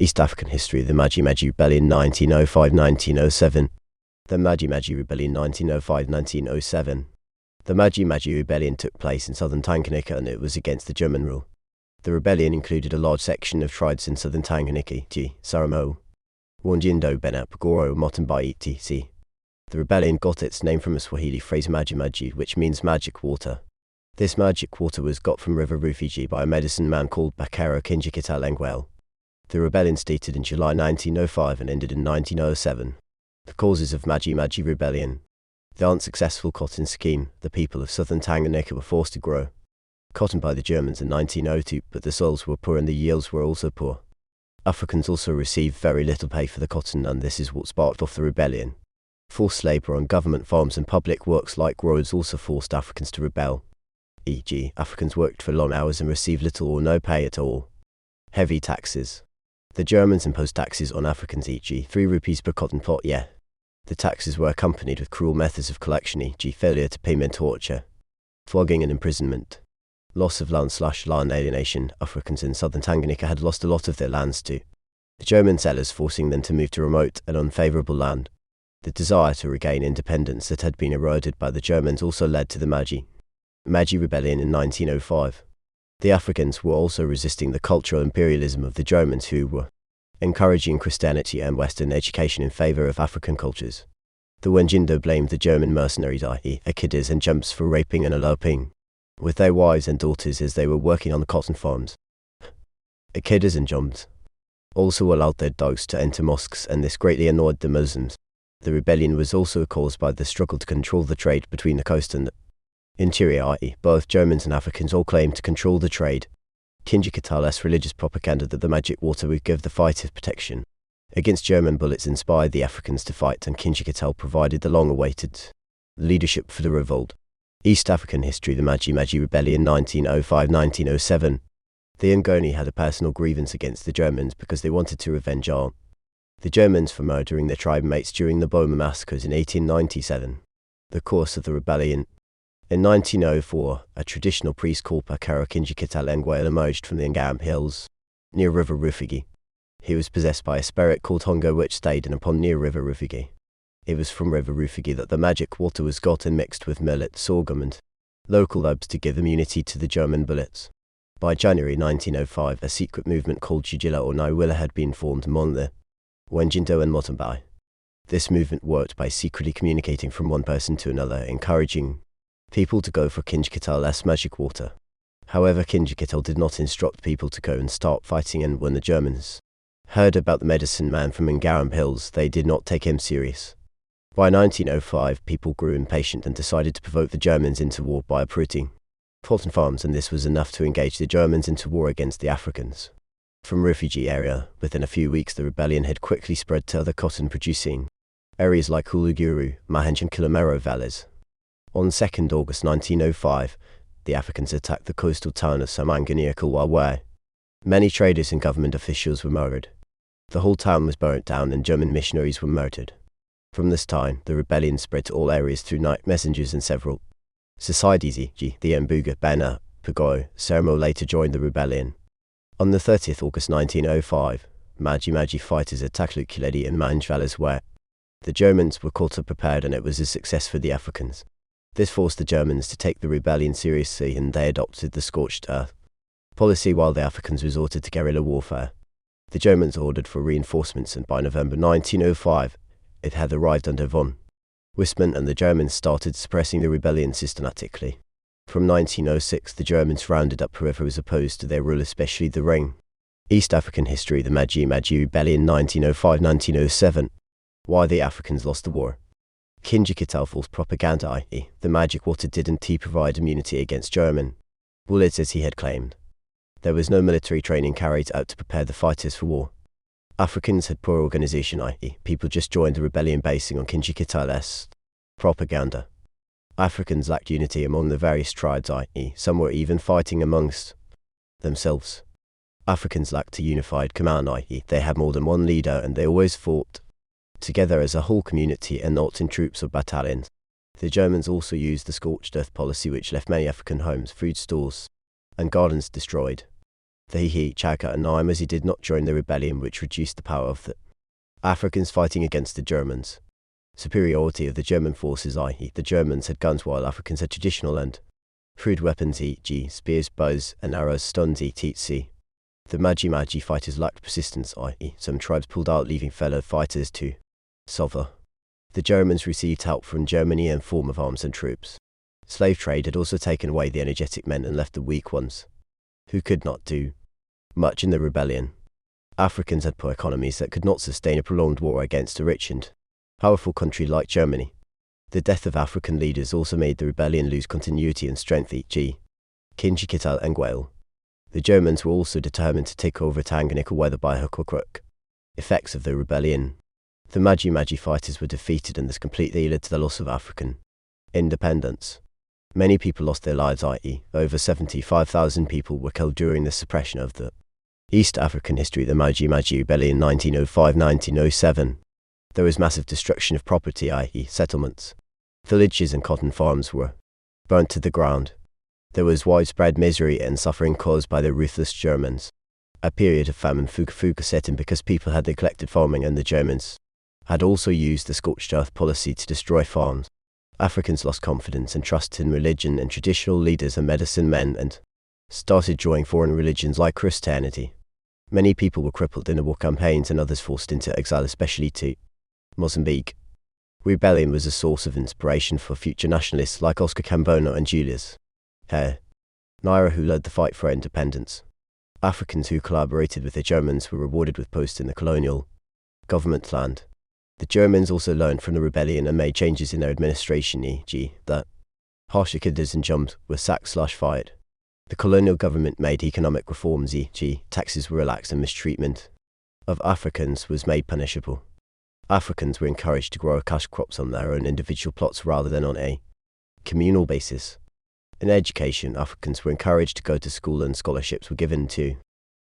East African history, the Maji Maji Rebellion 1905-1907. The Maji Maji Rebellion 1905-1907. The Maji Maji Rebellion took place in southern Tanganyika and it was against the German rule. The rebellion included a large section of tribes in southern Tanganyika, G. Saramo, Wanjindo, Bena, Pagoro, Motambai, etc. The rebellion got its name from a Swahili phrase Maji Maji, which means magic water. This magic water was got from River Rufiji by a medicine man called Bakero Kinjikita Lengwel. The rebellion started in July 1905 and ended in 1907. The causes of Maji Maji Rebellion. The unsuccessful cotton scheme. The people of southern Tanganyika were forced to grow cotton by the Germans in 1902, but the soils were poor and the yields were also poor. Africans also received very little pay for the cotton, and this is what sparked off the rebellion. Forced labour on government farms and public works like roads also forced Africans to rebel. E.g., Africans worked for long hours and received little or no pay at all. Heavy taxes. The Germans imposed taxes on Africans, e.g. 3 rupees per cotton plot year. The taxes were accompanied with cruel methods of collection, e.g. failure to pay, torture, flogging and imprisonment. Loss of land/land alienation. Africans in southern Tanganyika had lost a lot of their lands to the German settlers, forcing them to move to remote and unfavourable land. The desire to regain independence that had been eroded by the Germans also led to the Maji Maji Rebellion in 1905. The Africans were also resisting the cultural imperialism of the Germans, who were encouraging Christianity and Western education in favour of African cultures. The Wanjindo blamed the German mercenaries, i.e. Akidas and Jumps, for raping and eloping with their wives and daughters as they were working on the cotton farms. Akidas and Jumps also allowed their dogs to enter mosques, and this greatly annoyed the Muslims. The rebellion was also caused by the struggle to control the trade between the coast and the interior, i.e. both Germans and Africans all claimed to control the trade. Kinjikitala's religious propaganda that the magic water would give the fighters protection against German bullets inspired the Africans to fight, and Kinjikital provided the long-awaited leadership for the revolt. East African history, the Maji Maji Rebellion 1905-1907. The Ngoni had a personal grievance against the Germans because they wanted to revenge the Germans for murdering their tribe mates during the Boma massacres in 1897. The course of the rebellion. In 1904, a traditional priest called Bakero Kinjikita Lengwel emerged from the Ngam Hills, near River Rufiji. He was possessed by a spirit called Hongo, which stayed in a pond near River Rufiji. It was from River Rufiji that the magic water was got and mixed with millet, sorghum and local herbs to give immunity to the German bullets. By January 1905, a secret movement called Jujila or Naiwila had been formed among the Wanjindo and Motambai. This movement worked by secretly communicating from one person to another, encouraging people to go for Kinjikitala's magic water. However, Kinjikital did not instruct people to go and start fighting, and when the Germans heard about the medicine man from Ngaram Hills, they did not take him serious. By 1905, people grew impatient and decided to provoke the Germans into war by uprooting cotton farms, and this was enough to engage the Germans into war against the Africans. From refugee area, within a few weeks the rebellion had quickly spread to other cotton-producing areas like Uluguru, Mahenj and Kilimero valleys. On 2nd August 1905, the Africans attacked the coastal town of Samangania, where many traders and government officials were murdered. The whole town was burnt down and German missionaries were murdered. From this time, the rebellion spread to all areas through night messengers, and several societies, e.g. the Mbuga, Bena, Pagoy, Sermo later joined the rebellion. On the 30th August 1905, Maji Maji fighters attacked Lukuledi and Mahenj valleys, where the Germans were caught up prepared, and it was a success for the Africans. This forced the Germans to take the rebellion seriously, and they adopted the scorched earth policy while the Africans resorted to guerrilla warfare. The Germans ordered for reinforcements, and by November 1905, it had arrived under von Wissmann, and the Germans started suppressing the rebellion systematically. From 1906, the Germans rounded up whoever was opposed to their rule, especially the Ring. East African history, the Maji Maji Rebellion 1905-1907. Why the Africans lost the war. Kinjikital false propaganda, i.e. the magic water didn't provide immunity against German bullets as he had claimed. There was no military training carried out to prepare the fighters for war. Africans had poor organization, i.e. people just joined the rebellion basing on Kinjikitala's propaganda. Africans lacked unity among the various tribes, i.e. some were even fighting amongst themselves. Africans lacked a unified command, i.e. they had more than one leader and they always fought together as a whole community and not in troops or battalions. The Germans also used the scorched earth policy, which left many African homes, food stores, and gardens destroyed. The Chaka and Maji did not join the rebellion, which reduced the power of the Africans fighting against the Germans. Superiority of the German forces, i.e. the Germans had guns while Africans had traditional and crude weapons, e.g. spears, bows and arrows, stones, etc. The Maji Maji fighters lacked persistence, i.e. some tribes pulled out, leaving fellow fighters to suffer. The Germans received help from Germany in form of arms and troops. Slave trade had also taken away the energetic men and left the weak ones, who could not do much in the rebellion. Africans had poor economies that could not sustain a prolonged war against a rich and powerful country like Germany. The death of African leaders also made the rebellion lose continuity and strength, e.g. Kinjikittal and Gwale. The Germans were also determined to take over Tanganyika, whether by hook or crook. Effects of the rebellion. The Maji Maji fighters were defeated, and this completely led to the loss of African independence. Many people lost their lives, i.e. over 75,000 people were killed during the suppression of the East African history. The Maji Maji rebellion 1905-1907. There was massive destruction of property, i.e. settlements. Villages and cotton farms were burnt to the ground. There was widespread misery and suffering caused by the ruthless Germans. A period of famine fuga set in because people had neglected farming, and the Germans had also used the scorched earth policy to destroy farms. Africans lost confidence and trust in religion and traditional leaders and medicine men, and started joining foreign religions like Christianity. Many people were crippled in the war campaigns and others forced into exile, especially to Mozambique. Rebellion was a source of inspiration for future nationalists like Oscar Cambono and Julius Nyerere, who led the fight for independence. Africans who collaborated with the Germans were rewarded with posts in the colonial government land. The Germans also learned from the rebellion and made changes in their administration, e.g. that harsher killers and jumps were sacked/fired. The colonial government made economic reforms, e.g. taxes were relaxed and mistreatment of Africans was made punishable. Africans were encouraged to grow cash crops on their own individual plots rather than on a communal basis. In education, Africans were encouraged to go to school and scholarships were given to